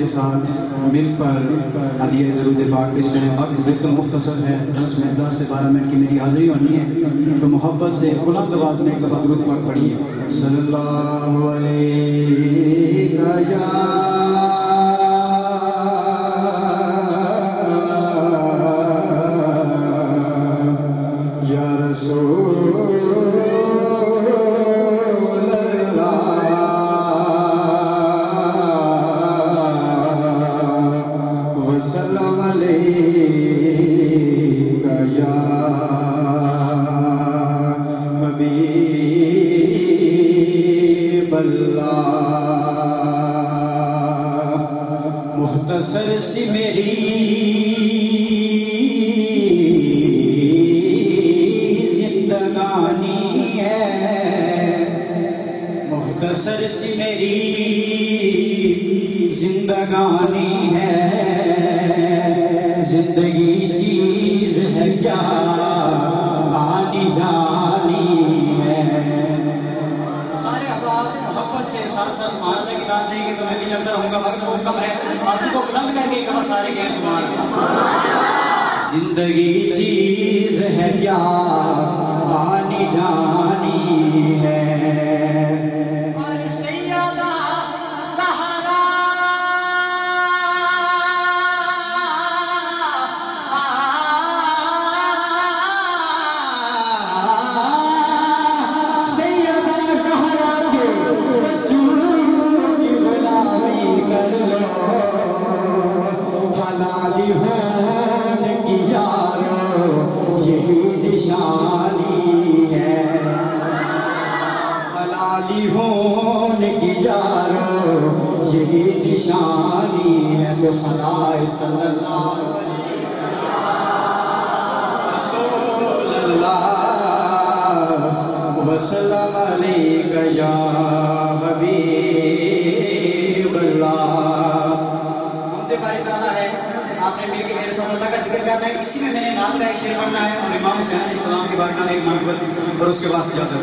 میرے ساتھ مل کر ہدیہ درود پاک پیش کریں. وقت بالکل مختصر ہے, 10 سے 12 منٹ کی میری حاضری ہونی ہے, تو محبت سے بلند آواز میں ایک دفعہ درود پاک پڑھیے. صلی اللہ علیہ یا رسول مختصر سی میری زندگانی ہے, مختصر سی میری زندگانی ہے, زندگی چیز ہے کیا آنی جانی ہے. سارے احباب محبت سے ساتھ ساتھ سبحان اللہ کی داد دیں گے تو میں بھی چلتا رہوں گا, وقت بہت کم ہے. آپ کو بلند کر کے ایک دفعہ سارے کہیں سبحان اللہ. زندگی چیز ہے کیا آنی جانی ہے, اور سیدہ زہرا یہی نشانی ہے. تو صلی اللہ رسول اللہ وسلم علیکہ یا حبیب اللہ. حمد باری تعالیٰ ہے, آپ نے مل کے میرے ساتھ اللہ کا ذکر کرنا ہے. اسی میں میں نے نام کا ایک شعر پڑھنا ہے اور امام حسین علیہ السلام کی بارگاہ میں ایک منقبت اور اس کے بعد اجازت.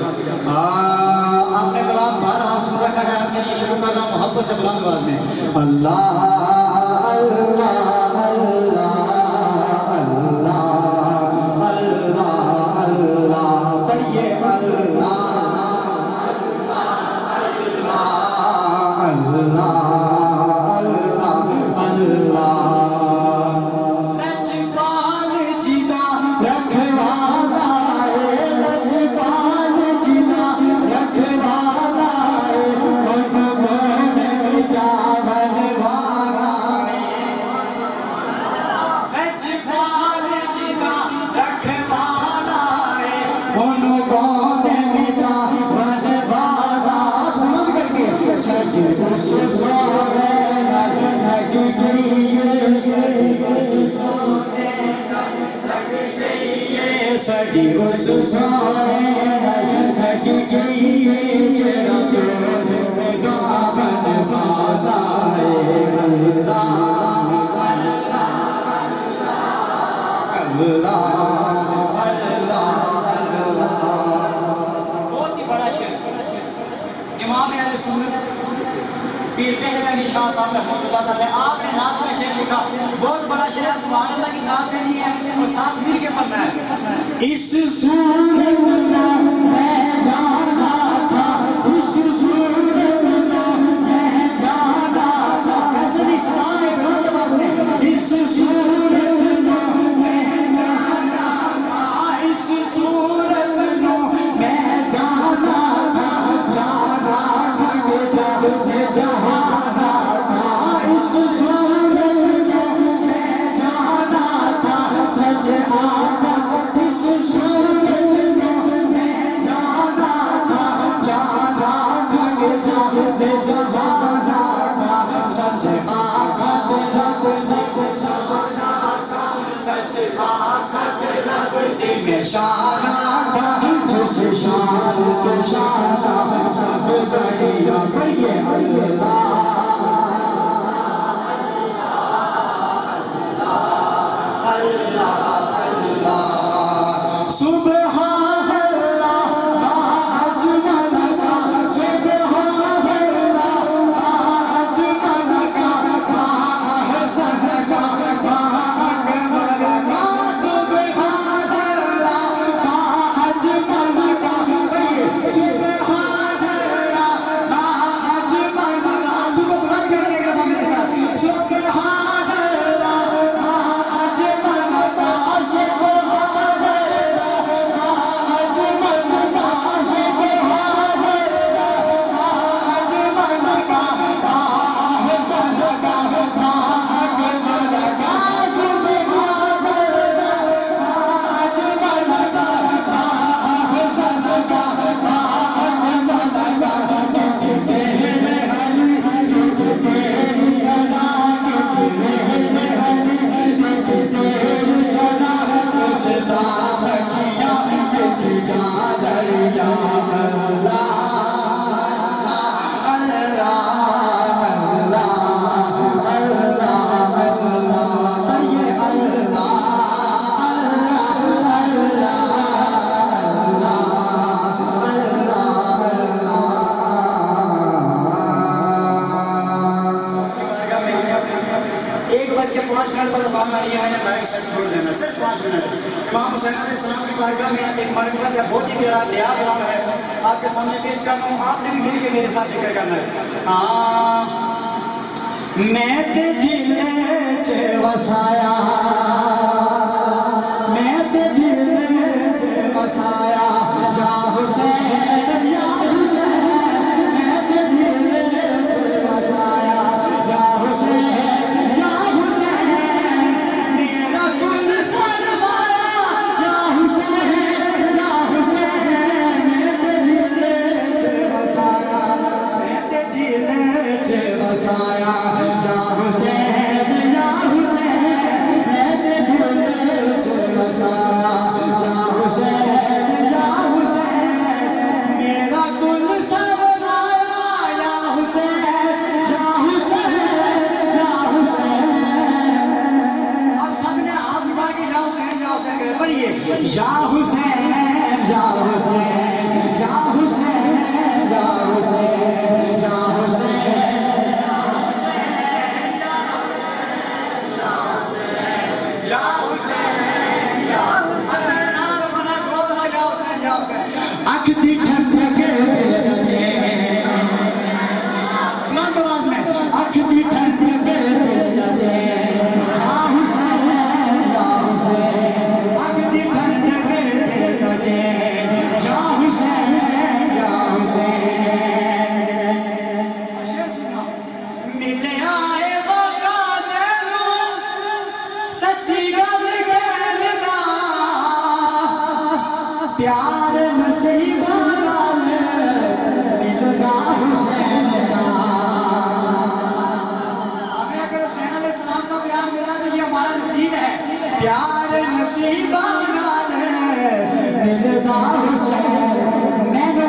آپ نے کلام 12 سن رکھا ہے, آپ کے لیے شروع کر رہا ہوں محبت سے بلند آواز میں. اللہ اللہ اللہ اللہ اللہ پڑھیے. اللہ شاہ صاحب رحمۃ اللہ تعالیٰ, آپ نے نعت میں شعر لکھا, بہت بڑا شعر ہے, سبحان اللہ کی داد دینی ہے اور ساتھ مل کے پڑھنا ہے. اس صورت میں جانا تھا, اس صورت میں جانا تھا, ایسے نہیں سلام ایک رات باز میں. اس صورت میں جانا تھا, اس صورت میں جانا تھا, جانا تھا جہاں 1:05 پر اذان آ رہی ہے. میں نے مائک سیٹ چھوڑ دینا صرف 5 منٹ. امام حسین علیہ السلام کی بارگاہ میں ایک مرتبہ کا بہت ہی پیارا نیا کلام ہے آپ کے سامنے پیش کر رہا ہوں. آپ نے بھی مل کے میرے ساتھ ذکر کرنا ہے. میں تے دل چ وسایا, میں تے دل چ وسایا یا حسین یا حسین, میں تے دل چ وسایا یا حسین یا حسین, میرا کل سرمایا یا حسین یا حسین, میں تے دل چ وسایا, میں تے دل چ وسایا یا حسین یا حسین, میں تے دل چ وسایا یا حسین یا حسین, میرا کل سرمایا یا حسین یا حسین یا حسین. اب سب نے ہاتھ اٹھا کے یا حسین یا حسین کرے پڑھیے یا حسین یا حسین یا حسین یا حسین یا حسین. اکھتی ٹھنڈک بچے بلند آواز میں, اکھتی ٹھنڈک بچے یا حسین یا حسین, اکھتی ٹھنڈک بچے یا حسین یا حسین. ملے آئے موقع تینوں سچی گل کہن دا, پیار نصیبہ نال ملدا حسین دا. ہمیں اگر حسین علیہ السلام کا پیار ملا تو یہ ہمارا نصیب ہے. پیار نصیبہ نال ملدا حسین, میں نے